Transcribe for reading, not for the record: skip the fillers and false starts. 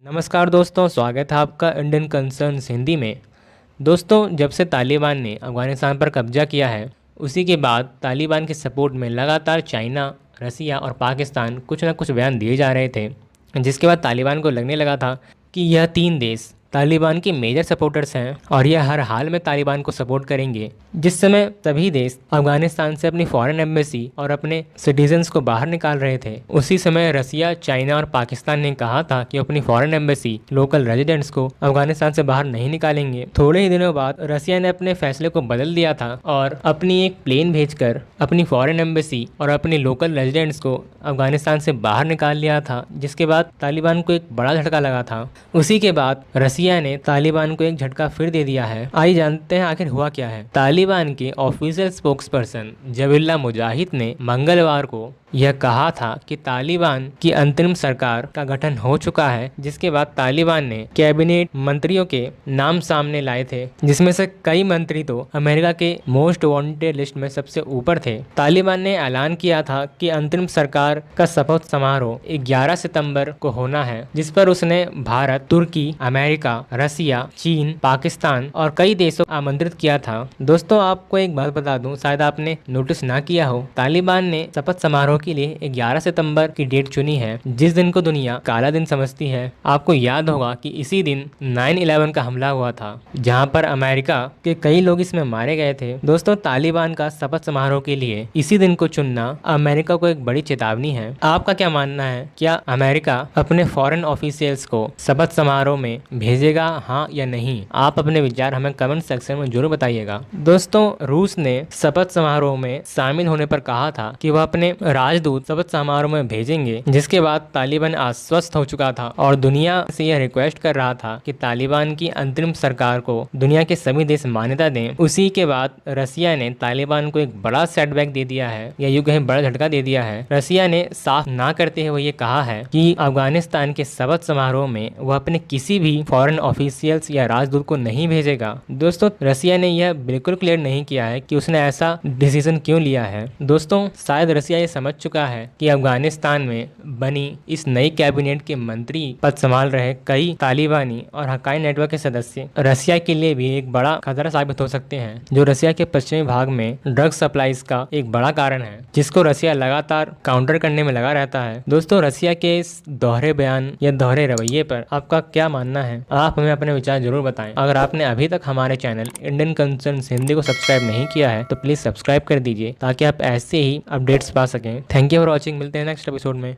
नमस्कार दोस्तों, स्वागत है आपका इंडियन कंसर्न्स हिंदी में। दोस्तों, जब से तालिबान ने अफ़गानिस्तान पर कब्जा किया है, उसी के बाद तालिबान के सपोर्ट में लगातार चाइना, रसिया और पाकिस्तान कुछ न कुछ बयान दिए जा रहे थे, जिसके बाद तालिबान को लगने लगा था कि यह तीन देश तालिबान के मेजर सपोर्टर्स हैं और यह हर हाल में तालिबान को सपोर्ट करेंगे। जिस समय सभी देश अफगानिस्तान से अपनी फॉरेन एम्बेसी और अपने सिटीजन्स को बाहर निकाल रहे थे, उसी समय रसिया, चाइना और पाकिस्तान ने कहा था कि अपनी फॉरेन एम्बेसी, लोकल रेजिडेंट्स को अफगानिस्तान से बाहर नहीं निकालेंगे। थोड़े ही दिनों बाद रसिया ने अपने फैसले को बदल दिया था और अपनी एक प्लेन भेजकर अपनी फॉरेन एम्बेसी और अपने लोकल रेजिडेंट्स को अफगानिस्तान से बाहर निकाल लिया था, जिसके बाद तालिबान को एक बड़ा झटका लगा था। उसी के बाद रसिया ने तालिबान को एक झटका फिर दे दिया है। आइए जानते हैं आखिर हुआ क्या है। तालिबान के ऑफिशियल स्पोक्सपर्सन जबीहुल्लाह मुजाहिद ने मंगलवार को यह कहा था कि तालिबान की अंतरिम सरकार का गठन हो चुका है, जिसके बाद तालिबान ने कैबिनेट मंत्रियों के नाम सामने लाए थे, जिसमें से कई मंत्री तो अमेरिका के मोस्ट वांटेड लिस्ट में सबसे ऊपर थे। तालिबान ने ऐलान किया था कि अंतरिम सरकार का शपथ समारोह 11 सितंबर को होना है, जिस पर उसने भारत, तुर्की, अमेरिका, रसिया, चीन, पाकिस्तान और कई देशों को आमंत्रित किया था। दोस्तों, आपको एक बात बता दूं, शायद आपने नोटिस ना किया हो, तालिबान ने शपथ समारोह के लिए 11 सितंबर की डेट चुनी है, जिस दिन को दुनिया काला दिन समझती है। आपको याद होगा कि इसी दिन 9/11 का हमला हुआ था, जहां पर अमेरिका के कई लोग इसमें मारे गए थे। दोस्तों, तालिबान का शपथ समारोह के लिए इसी दिन को चुनना अमेरिका को एक बड़ी चेतावनी है। आपका क्या मानना है? क्या अमेरिका अपने फॉरेन ऑफिशियल्स को शपथ समारोह में भेजेगा, हाँ या नहीं? आप अपने विचार हमें कमेंट सेक्शन में जरूर बताइएगा। दोस्तों, रूस ने शपथ समारोह में शामिल होने पर कहा था कि वह अपने राजदूत शपथ समारोह में भेजेंगे, जिसके बाद तालिबान आश्वस्त हो चुका था और दुनिया से यह रिक्वेस्ट कर रहा था कि तालिबान की अंतरिम सरकार को दुनिया के सभी देश मान्यता दें। उसी के बाद रसिया ने तालिबान को एक बड़ा सेटबैक दे दिया है, या यूं कहें बड़ा झटका दे दिया है। रसिया ने साफ ना करते हुए ये कहा है कि अफगानिस्तान के शपथ समारोह में वह अपने किसी भी फॉरेन ऑफिशियल्स या राजदूत को नहीं भेजेगा। दोस्तों, रसिया ने यह बिल्कुल क्लियर नहीं किया है कि उसने ऐसा डिसीजन क्यों लिया है। दोस्तों, शायद रसिया ये समझ चुका है कि अफगानिस्तान में बनी इस नई कैबिनेट के मंत्री पद संभाल रहे कई तालिबानी और हक्कानी नेटवर्क के सदस्य रसिया के लिए भी एक बड़ा खतरा साबित हो सकते हैं, जो रसिया के पश्चिमी भाग में ड्रग सप्लाईज का एक बड़ा कारण है, जिसको रसिया लगातार काउंटर करने में लगा रहता है। दोस्तों, रसिया के इस दोहरे बयान या दोहरे रवैये पर आपका क्या मानना है? आप हमें अपने विचार जरूर बताएं। अगर आपने अभी तक हमारे चैनल इंडियन कंसर्न्स हिंदी को सब्सक्राइब नहीं किया है तो प्लीज सब्सक्राइब कर दीजिए, ताकि आप ऐसे ही अपडेट्स पा सकें। Thank you for watching. मिलते हैं नेक्स्ट एपिसोड में।